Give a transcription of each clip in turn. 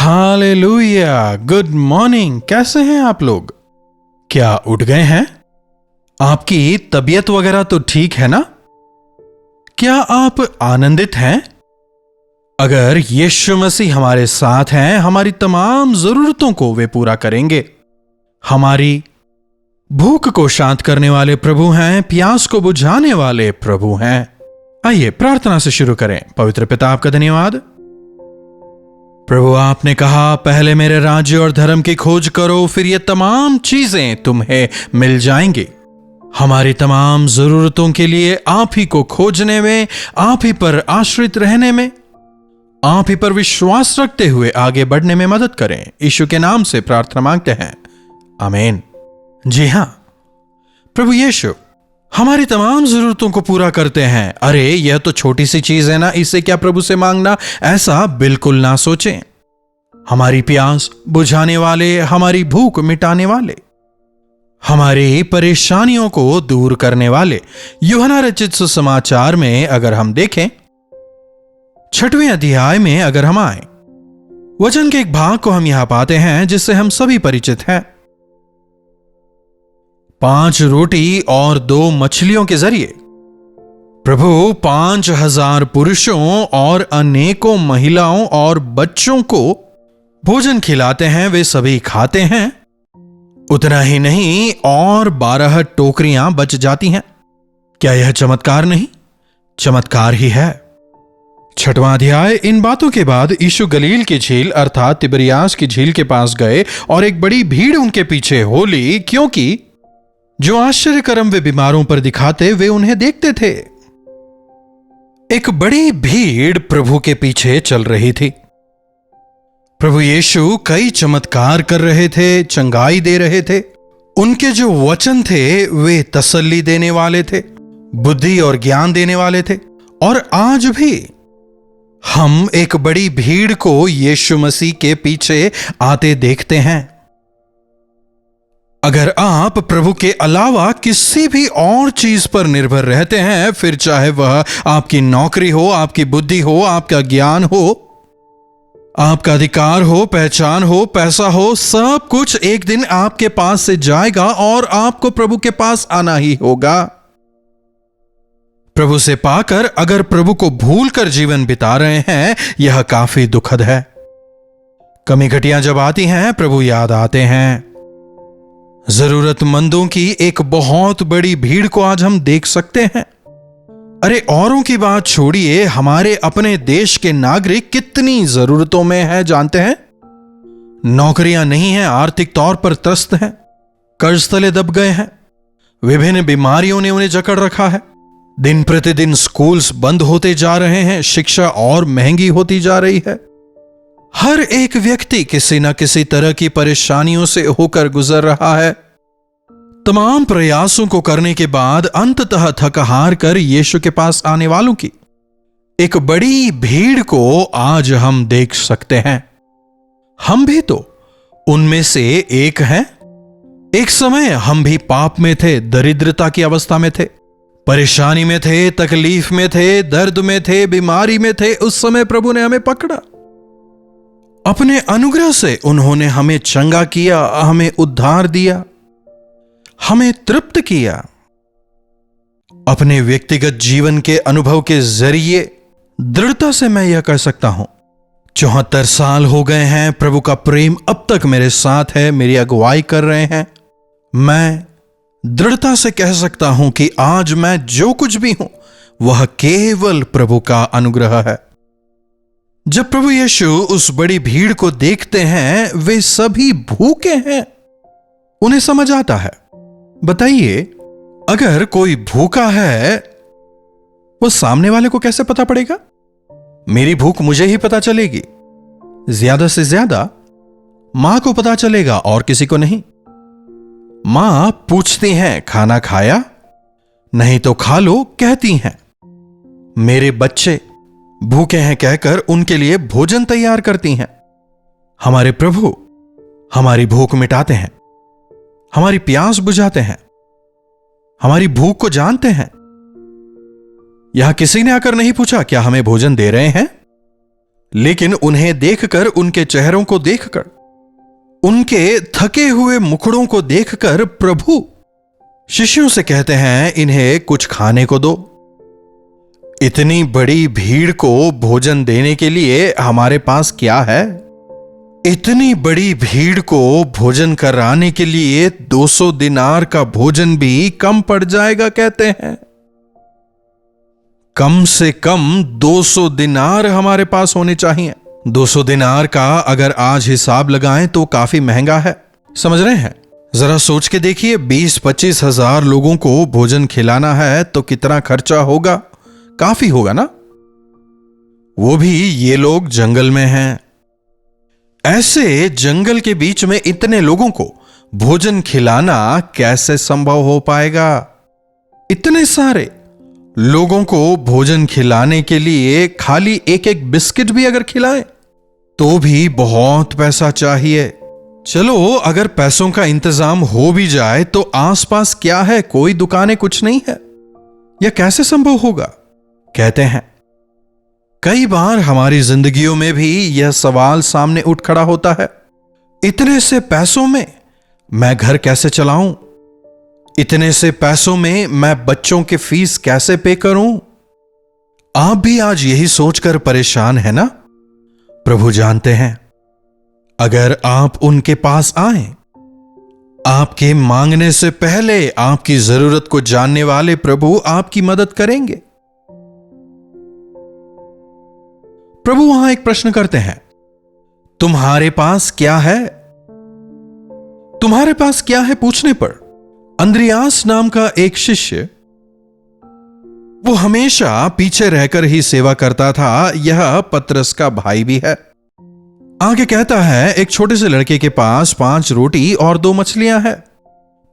Hallelujah. Good morning. कैसे हैं आप लोग? क्या उठ गए हैं? आपकी तबीयत वगैरह तो ठीक है ना? क्या आप आनंदित हैं? अगर यीशु मसीह हमारे साथ हैं, हमारी तमाम जरूरतों को वे पूरा करेंगे। हमारी भूख को शांत करने वाले प्रभु हैं, प्यास को बुझाने वाले प्रभु हैं। आइए प्रार्थना से शुरू करें। पवित्र पिता, आपका धन्यवाद। प्रभु, आपने कहा पहले मेरे राज्य और धर्म की खोज करो, फिर ये तमाम चीजें तुम्हें मिल जाएंगी। हमारी तमाम जरूरतों के लिए आप ही को खोजने में, आप ही पर आश्रित रहने में, आप ही पर विश्वास रखते हुए आगे बढ़ने में मदद करें। यीशु के नाम से प्रार्थना मांगते हैं, आमीन। जी हां, प्रभु यीशु हमारी तमाम जरूरतों को पूरा करते हैं। अरे यह तो छोटी सी चीज है ना, इसे क्या प्रभु से मांगना, ऐसा बिल्कुल ना सोचें। हमारी प्यास बुझाने वाले, हमारी भूख मिटाने वाले, हमारी परेशानियों को दूर करने वाले। यूहन्ना रचित सुसमाचार में अगर हम देखें, 6वें अध्याय में अगर हम आए, वचन के एक भाग को हम यहां पाते हैं जिससे हम सभी परिचित हैं। 5 रोटी और 2 मछलियों के जरिए प्रभु 5000 पुरुषों और अनेकों महिलाओं और बच्चों को भोजन खिलाते हैं। वे सभी खाते हैं। उतना ही नहीं, और 12 टोकरियां बच जाती हैं। क्या यह चमत्कार नहीं? चमत्कार ही है। 6वां अध्याय। इन बातों के बाद यीशु गलील की झील अर्थात तिबरियास की झील के पास गए और एक बड़ी भीड़ उनके पीछे हो ली, क्योंकि जो आश्चर्य कर्म वे बीमारों पर दिखाते वे उन्हें देखते थे। एक बड़ी भीड़ प्रभु के पीछे चल रही थी। प्रभु यीशु कई चमत्कार कर रहे थे, चंगाई दे रहे थे। उनके जो वचन थे वे तसल्ली देने वाले थे, बुद्धि और ज्ञान देने वाले थे। और आज भी हम एक बड़ी भीड़ को यीशु मसीह के पीछे आते देखते हैं। अगर आप प्रभु के अलावा किसी भी और चीज पर निर्भर रहते हैं, फिर चाहे वह आपकी नौकरी हो, आपकी बुद्धि हो, आपका ज्ञान हो, आपका अधिकार हो, पहचान हो, पैसा हो, सब कुछ एक दिन आपके पास से जाएगा और आपको प्रभु के पास आना ही होगा। प्रभु से पाकर अगर प्रभु को भूलकर जीवन बिता रहे हैं, यह काफी दुखद है। कमी घटियां जब आती हैं, प्रभु याद आते हैं। जरूरतमंदों की एक बहुत बड़ी भीड़ को आज हम देख सकते हैं। अरे औरों की बात छोड़िए, हमारे अपने देश के नागरिक कितनी जरूरतों में हैं जानते हैं? नौकरियां नहीं हैं, आर्थिक तौर पर त्रस्त हैं, कर्ज तले दब गए हैं, विभिन्न बीमारियों ने उन्हें जकड़ रखा है। दिन प्रतिदिन स्कूल्स बंद होते जा रहे हैं, शिक्षा और महंगी होती जा रही है। हर एक व्यक्ति किसी न किसी तरह की परेशानियों से होकर गुजर रहा है। तमाम प्रयासों को करने के बाद अंततः थक हार कर यीशु के पास आने वालों की एक बड़ी भीड़ को आज हम देख सकते हैं। हम भी तो उनमें से एक हैं। एक समय हम भी पाप में थे, दरिद्रता की अवस्था में थे, परेशानी में थे, तकलीफ में थे, दर्द में थे, बीमारी में थे। उस समय प्रभु ने हमें पकड़ा। अपने अनुग्रह से उन्होंने हमें चंगा किया, हमें उद्धार दिया, हमें तृप्त किया। अपने व्यक्तिगत जीवन के अनुभव के जरिए दृढ़ता से मैं यह कह सकता हूं, 74 साल हो गए हैं, प्रभु का प्रेम अब तक मेरे साथ है, मेरी अगुवाई कर रहे हैं। मैं दृढ़ता से कह सकता हूं कि आज मैं जो कुछ भी हूं वह केवल प्रभु का अनुग्रह है। जब प्रभु यीशु उस बड़ी भीड़ को देखते हैं, वे सभी भूखे हैं। उन्हें समझ आता है। बताइए, अगर कोई भूखा है, वो सामने वाले को कैसे पता पड़ेगा? मेरी भूख मुझे ही पता चलेगी। ज्यादा से ज्यादा मां को पता चलेगा और किसी को नहीं। मां पूछती हैं, खाना खाया? नहीं तो खा लो, कहती हैं। मेरे बच्चे भूखे हैं कहकर उनके लिए भोजन तैयार करती हैं। हमारे प्रभु हमारी भूख मिटाते हैं, हमारी प्यास बुझाते हैं, हमारी भूख को जानते हैं। यहां किसी ने आकर नहीं पूछा क्या हमें भोजन दे रहे हैं? लेकिन उन्हें देखकर, उनके चेहरों को देखकर, उनके थके हुए मुखड़ों को देखकर प्रभु शिष्यों से कहते हैं, इन्हें कुछ खाने को दो। इतनी बड़ी भीड़ को भोजन देने के लिए हमारे पास क्या है? इतनी बड़ी भीड़ को भोजन कराने के लिए 200 दिनार का भोजन भी कम पड़ जाएगा कहते हैं। कम से कम 200 दिनार हमारे पास होने चाहिए। 200 दिनार का अगर आज हिसाब लगाएं तो काफी महंगा है, समझ रहे हैं? जरा सोच के देखिए, 20-25 हजार लोगों को भोजन खिलाना है तो कितना खर्चा होगा? काफी होगा ना? वो भी ये लोग जंगल में हैं। ऐसे जंगल के बीच में इतने लोगों को भोजन खिलाना कैसे संभव हो पाएगा? इतने सारे लोगों को भोजन खिलाने के लिए खाली एक एक बिस्किट भी अगर खिलाएं तो भी बहुत पैसा चाहिए। चलो, अगर पैसों का इंतजाम हो भी जाए तो आसपास क्या है? कोई दुकानें कुछ नहीं है। यह कैसे संभव होगा? कहते हैं कई बार हमारी जिंदगियों में भी यह सवाल सामने उठ खड़ा होता है, इतने से पैसों में मैं घर कैसे चलाऊं? इतने से पैसों में मैं बच्चों के फीस कैसे पे करूं? आप भी आज यही सोचकर परेशान है ना? प्रभु जानते हैं, अगर आप उनके पास आए, आपके मांगने से पहले आपकी जरूरत को जानने वाले प्रभु आपकी मदद करेंगे। प्रभु वहां एक प्रश्न करते हैं, तुम्हारे पास क्या है? तुम्हारे पास क्या है पूछने पर अंद्रियास नाम का एक शिष्य, वो हमेशा पीछे रहकर ही सेवा करता था, यह पतरस का भाई भी है। आगे कहता है, एक छोटे से लड़के के पास 5 रोटी और 2 मछलियां हैं।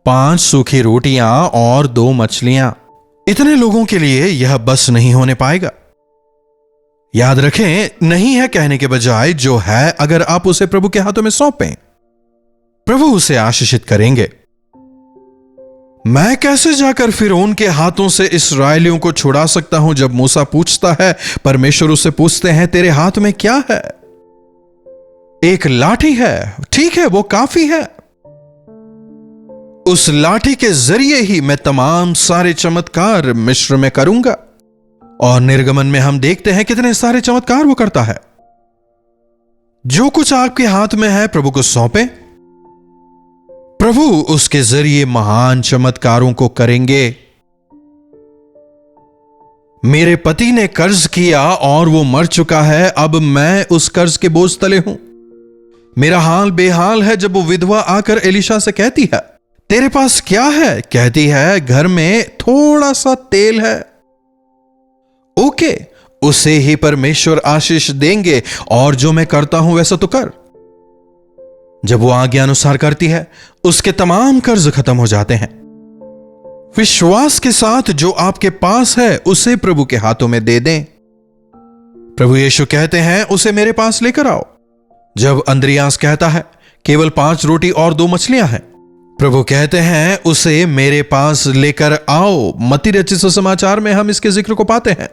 5 सूखी रोटियां और 2 मछलियां, इतने लोगों के लिए यह बस नहीं होने पाएगा। याद रखें, नहीं है कहने के बजाय जो है, अगर आप उसे प्रभु के हाथों में सौंपें, प्रभु उसे आशीषित करेंगे। मैं कैसे जाकर फिरौन के हाथों से इस्राएलियों को छुड़ा सकता हूं? जब मूसा पूछता है, परमेश्वर उससे पूछते हैं, तेरे हाथ में क्या है? एक लाठी है, ठीक है, वो काफी है। उस लाठी के जरिए ही मैं तमाम सारे चमत्कार मिस्र में करूंगा। और निर्गमन में हम देखते हैं कितने सारे चमत्कार वो करता है। जो कुछ आपके हाथ में है प्रभु को सौंपे, प्रभु उसके जरिए महान चमत्कारों को करेंगे। मेरे पति ने कर्ज किया और वो मर चुका है, अब मैं उस कर्ज के बोझ तले हूं। मेरा हाल बेहाल है। जब वो विधवा आकर एलिशा से कहती है, तेरे पास क्या है? कहती है, घर में थोड़ा सा तेल है। ओके, उसे ही परमेश्वर आशीष देंगे और जो मैं करता हूं वैसा तो कर। जब वो आज्ञा अनुसार करती है, उसके तमाम कर्ज खत्म हो जाते हैं। विश्वास के साथ जो आपके पास है उसे प्रभु के हाथों में दे दें। प्रभु यीशु कहते हैं, उसे मेरे पास लेकर आओ। जब अंद्रियास कहता है, केवल 5 रोटी और 2 मछलियां हैं, प्रभु कहते हैं, उसे मेरे पास लेकर आओ। मत्ती रचित सुसमाचार में हम इसके जिक्र को पाते हैं।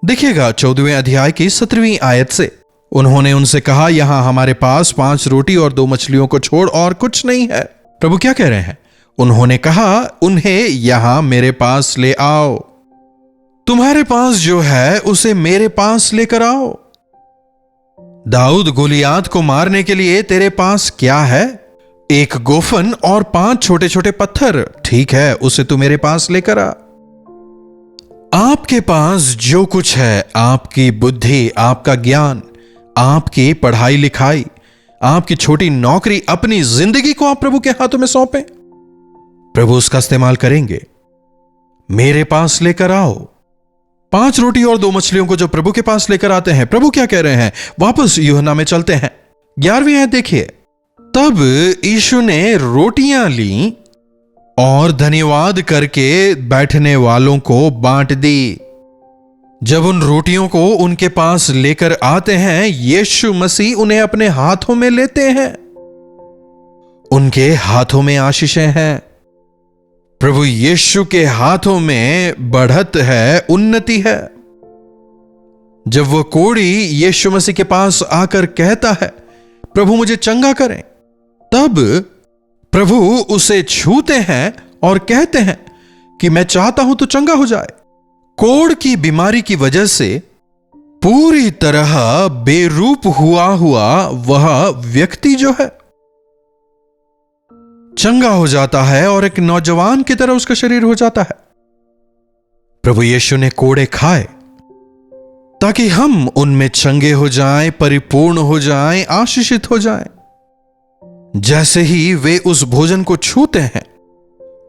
देखिएगा 14वें अध्याय की 17वीं आयत से, उन्होंने उनसे कहा, यहां हमारे पास 5 रोटी और 2 मछलियों को छोड़ और कुछ नहीं है। प्रभु क्या कह रहे हैं? उन्होंने कहा, उन्हें यहां मेरे पास ले आओ। तुम्हारे पास जो है उसे मेरे पास लेकर आओ। दाऊद गोलियात को मारने के लिए तेरे पास क्या है? एक गोफन और 5 छोटे छोटे पत्थर। ठीक है, उसे तू मेरे पास लेकर आ। आपके पास जो कुछ है, आपकी बुद्धि, आपका ज्ञान, आपकी पढ़ाई लिखाई, आपकी छोटी नौकरी, अपनी जिंदगी को आप प्रभु के हाथों में सौंपें। प्रभु उसका इस्तेमाल करेंगे। मेरे पास लेकर आओ। 5 रोटी और 2 मछलियों को जो प्रभु के पास लेकर आते हैं, प्रभु क्या कह रहे हैं? वापस यूहन्ना में चलते हैं, 11वीं आयत देखिए। तब यीशु ने रोटियां ली और धन्यवाद करके बैठने वालों को बांट दी। जब उन रोटियों को उनके पास लेकर आते हैं, यीशु मसीह उन्हें अपने हाथों में लेते हैं। उनके हाथों में आशीषें हैं। प्रभु यीशु के हाथों में बढ़त है, उन्नति है। जब वह कोढ़ी यीशु मसीह के पास आकर कहता है, प्रभु मुझे चंगा करें, तब प्रभु उसे छूते हैं और कहते हैं कि मैं चाहता हूं तो चंगा हो जाए। कोढ़ की बीमारी की वजह से पूरी तरह बेरूप हुआ वह व्यक्ति जो है चंगा हो जाता है और एक नौजवान की तरह उसका शरीर हो जाता है। प्रभु यीशु ने कोड़े खाए ताकि हम उनमें चंगे हो जाएं, परिपूर्ण हो जाएं, आशीषित हो जाएं। जैसे ही वे उस भोजन को छूते हैं,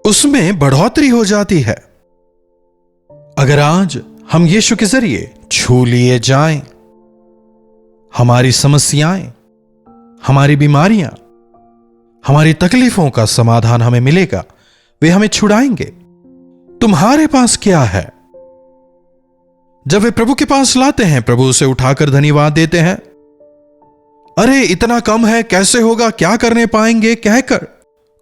उसमें बढ़ोतरी हो जाती है। अगर आज हम यीशु के जरिए छू लिए जाएं, हमारी समस्याएं, हमारी बीमारियां, हमारी तकलीफों का समाधान हमें मिलेगा, वे हमें छुड़ाएंगे। तुम्हारे पास क्या है? जब वे प्रभु के पास लाते हैं, प्रभु उसे उठाकर धन्यवाद देते हैं। अरे इतना कम है, कैसे होगा, क्या करने पाएंगे कहकर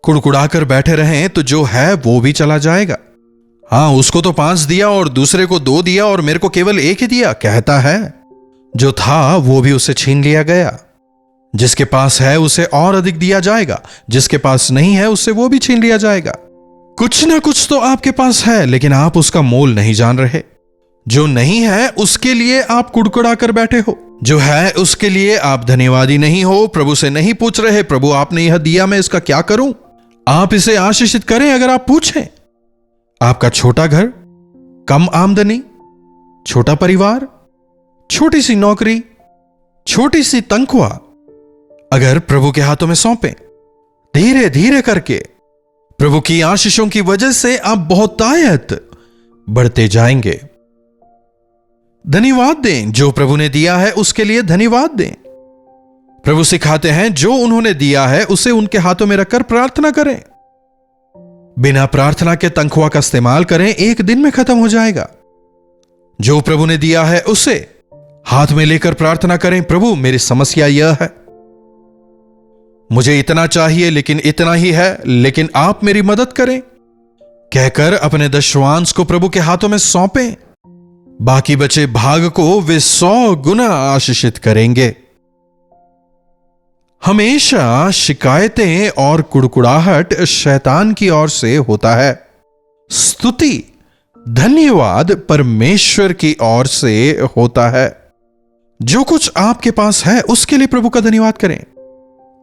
कुड़कुड़ाकर बैठे रहें तो जो है वो भी चला जाएगा। हां, उसको तो 5 दिया और दूसरे को 2 दिया और मेरे को केवल 1 ही दिया, कहता है। जो था वो भी उससे छीन लिया गया। जिसके पास है उसे और अधिक दिया जाएगा, जिसके पास नहीं है उससे वो भी छीन लिया जाएगा। कुछ ना कुछ तो आपके पास है, लेकिन आप उसका मोल नहीं जान रहे। जो नहीं है उसके लिए आप कुड़कुड़ा कर बैठे हो, जो है उसके लिए आप धन्यवादी नहीं हो। प्रभु से नहीं पूछ रहे, प्रभु आपने यह दिया, मैं इसका क्या करूं। आप इसे आशीषित करें। अगर आप पूछें, आपका छोटा घर, कम आमदनी, छोटा परिवार, छोटी सी नौकरी, छोटी सी तनख्वाह, अगर प्रभु के हाथों में सौंपें, धीरे धीरे करके प्रभु की आशीषों की वजह से आप बहुतायत बढ़ते जाएंगे। धन्यवाद दें। जो प्रभु ने दिया है उसके लिए धन्यवाद दें। प्रभु सिखाते हैं जो उन्होंने दिया है उसे उनके हाथों में रखकर प्रार्थना करें। बिना प्रार्थना के तनख्वाह का इस्तेमाल करें, एक दिन में खत्म हो जाएगा। जो प्रभु ने दिया है उसे हाथ में लेकर प्रार्थना करें, प्रभु मेरी समस्या यह है, मुझे इतना चाहिए लेकिन इतना ही है, लेकिन आप मेरी मदद करें कहकर अपने दशवांश को प्रभु के हाथों में सौंपें। बाकी बचे भाग को वे 100 गुना आशीषित करेंगे। हमेशा शिकायतें और कुड़कुड़ाहट शैतान की ओर से होता है। स्तुति, धन्यवाद परमेश्वर की ओर से होता है। जो कुछ आपके पास है उसके लिए प्रभु का धन्यवाद करें।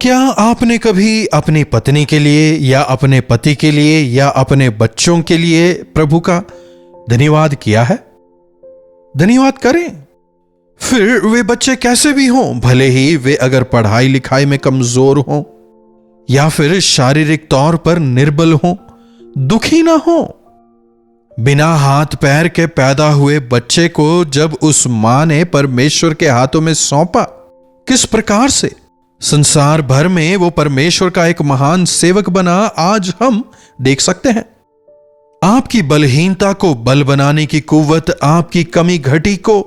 क्या आपने कभी अपनी पत्नी के लिए या अपने पति के लिए या अपने बच्चों के लिए प्रभु का धन्यवाद किया है? धन्यवाद करें। फिर वे बच्चे कैसे भी हों, भले ही वे अगर पढ़ाई लिखाई में कमजोर हों या फिर शारीरिक तौर पर निर्बल हों, दुखी ना हों। बिना हाथ पैर के पैदा हुए बच्चे को जब उस मां ने परमेश्वर के हाथों में सौंपा, किस प्रकार से संसार भर में वो परमेश्वर का एक महान सेवक बना, आज हम देख सकते हैं। आपकी बलहीनता को बल बनाने की कुव्वत, आपकी कमी घटी को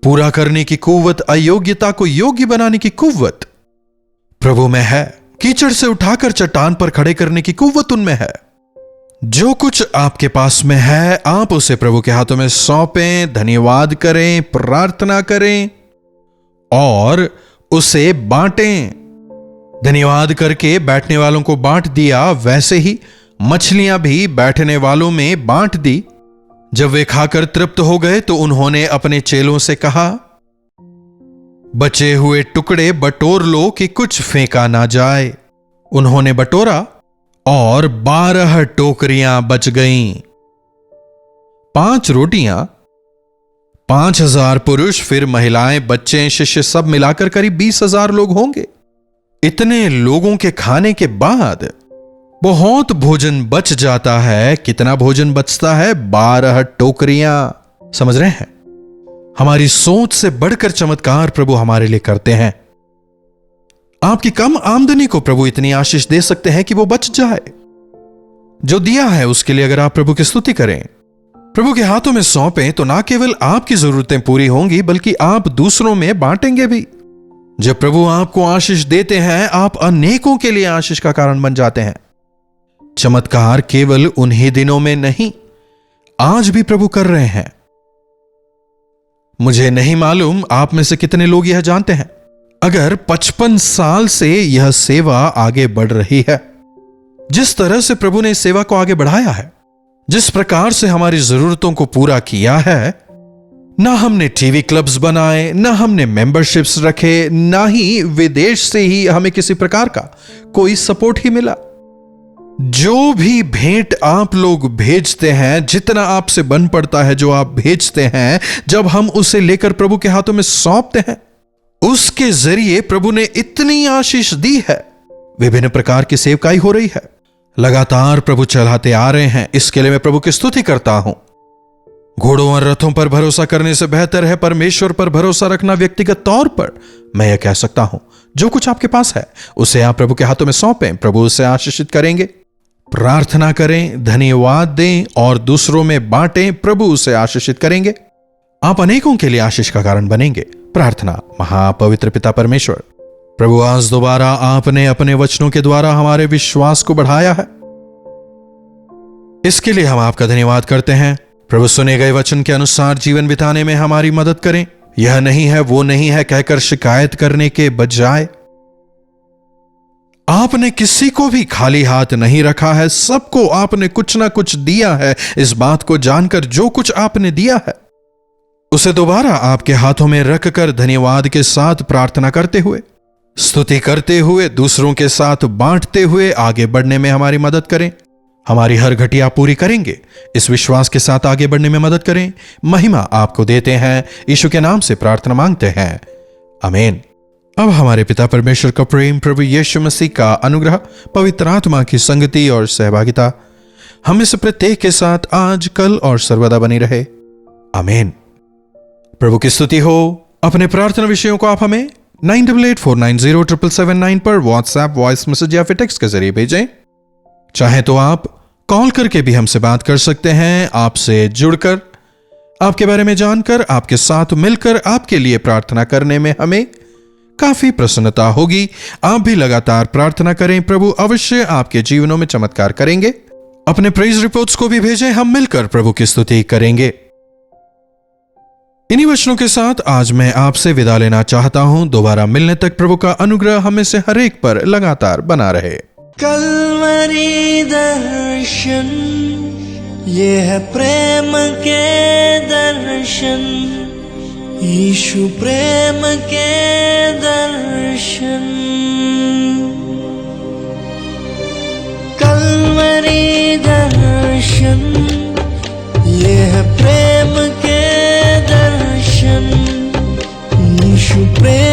पूरा करने की कुव्वत, अयोग्यता को योग्य बनाने की कुव्वत प्रभु में है। कीचड़ से उठाकर चट्टान पर खड़े करने की कुव्वत उनमें है। जो कुछ आपके पास में है आप उसे प्रभु के हाथों में सौंपें, धन्यवाद करें, प्रार्थना करें और उसे बांटें। धन्यवाद करके बैठने वालों को बांट दिया, वैसे ही मछलियां भी बैठने वालों में बांट दी। जब वे खाकर तृप्त हो गए तो उन्होंने अपने चेलों से कहा, बचे हुए टुकड़े बटोर लो कि कुछ फेंका ना जाए। उन्होंने बटोरा और 12 टोकरियां बच गईं। 5 रोटियां, 5000 पुरुष, फिर महिलाएं, बच्चे, शिष्य सब मिलाकर करीब 20,000 लोग होंगे। इतने लोगों के खाने के बाद बहुत भोजन बच जाता है। कितना भोजन बचता है? 12 टोकरियां। समझ रहे हैं? हमारी सोच से बढ़कर चमत्कार प्रभु हमारे लिए करते हैं। आपकी कम आमदनी को प्रभु इतनी आशीष दे सकते हैं कि वो बच जाए। जो दिया है उसके लिए अगर आप प्रभु की स्तुति करें, प्रभु के हाथों में सौंपें, तो ना केवल आपकी जरूरतें पूरी होंगी बल्कि आप दूसरों में बांटेंगे भी। जब प्रभु आपको आशीष देते हैं, आप अनेकों के लिए आशीष का कारण बन जाते हैं। चमत्कार केवल उन्हीं दिनों में नहीं, आज भी प्रभु कर रहे हैं। मुझे नहीं मालूम आप में से कितने लोग यह जानते हैं, अगर 55 साल से यह सेवा आगे बढ़ रही है, जिस तरह से प्रभु ने इस सेवा को आगे बढ़ाया है, जिस प्रकार से हमारी जरूरतों को पूरा किया है, ना हमने टीवी क्लब्स बनाए, ना हमने मेंबरशिप्स रखे, ना ही विदेश से ही हमें किसी प्रकार का कोई सपोर्ट ही मिला। जो भी भेंट आप लोग भेजते हैं, जितना आपसे बन पड़ता है जो आप भेजते हैं, जब हम उसे लेकर प्रभु के हाथों में सौंपते हैं, उसके जरिए प्रभु ने इतनी आशीष दी है। विभिन्न प्रकार की सेवकाई हो रही है, लगातार प्रभु चलाते आ रहे हैं। इसके लिए मैं प्रभु की स्तुति करता हूं। घोड़ों और रथों पर भरोसा करने से बेहतर है परमेश्वर पर भरोसा रखना। व्यक्तिगत तौर पर मैं यह कह सकता हूं, जो कुछ आपके पास है उसे आप प्रभु के हाथों में सौंपें, प्रभु उसे आशीषित करेंगे। प्रार्थना करें, धन्यवाद दें और दूसरों में बांटें, प्रभु उसे आशीषित करेंगे। आप अनेकों के लिए आशीष का कारण बनेंगे। प्रार्थना। महापवित्र पिता परमेश्वर, प्रभु आज दोबारा आपने अपने वचनों के द्वारा हमारे विश्वास को बढ़ाया है, इसके लिए हम आपका धन्यवाद करते हैं। प्रभु सुने गए वचन के अनुसार जीवन बिताने में हमारी मदद करें। यह नहीं है, वो नहीं है कहकर शिकायत करने के बजाय आपने किसी को भी खाली हाथ नहीं रखा है, सबको आपने कुछ ना कुछ दिया है। इस बात को जानकर जो कुछ आपने दिया है उसे दोबारा आपके हाथों में रखकर धन्यवाद के साथ प्रार्थना करते हुए, स्तुति करते हुए, दूसरों के साथ बांटते हुए आगे बढ़ने में हमारी मदद करें। हमारी हर घटिया पूरी करेंगे, इस विश्वास के साथ आगे बढ़ने में मदद करें। महिमा आपको देते हैं, यीशु के नाम से प्रार्थना मांगते हैं, आमीन। अब हमारे पिता परमेश्वर का प्रेम, प्रभु यीशु मसीह का अनुग्रह, पवित्र आत्मा की संगति और सहभागिता हम में से प्रत्येक के साथ आज, कल और सर्वदा बनी रहे, आमीन। प्रभु की स्तुति हो। अपने प्रार्थना विषयों को आप हमें 9884907779 पर व्हाट्सएप वॉइस मैसेज या फिर टेक्स्ट के जरिए भेजें। चाहे तो आप कॉल करके भी हमसे बात कर सकते हैं। आपसे जुड़कर, आपके बारे में जानकर, आपके साथ मिलकर आपके लिए प्रार्थना करने में हमें काफी प्रसन्नता होगी। आप भी लगातार प्रार्थना करें, प्रभु अवश्य आपके जीवनों में चमत्कार करेंगे। अपने प्रेज रिपोर्ट्स को भी भेजें, हम मिलकर प्रभु की स्तुति करेंगे। इन्हीं वचनों के साथ आज मैं आपसे विदा लेना चाहता हूं। दोबारा मिलने तक प्रभु का अनुग्रह हमें से हर एक पर लगातार बना रहे। कल्वरी दर्शन, ये है प्रेम के दर्शन, यीशु प्रेम के दर्शन। कल्वरी दर्शन, ये है प्रेम के दर्शन, यीशु प्रेम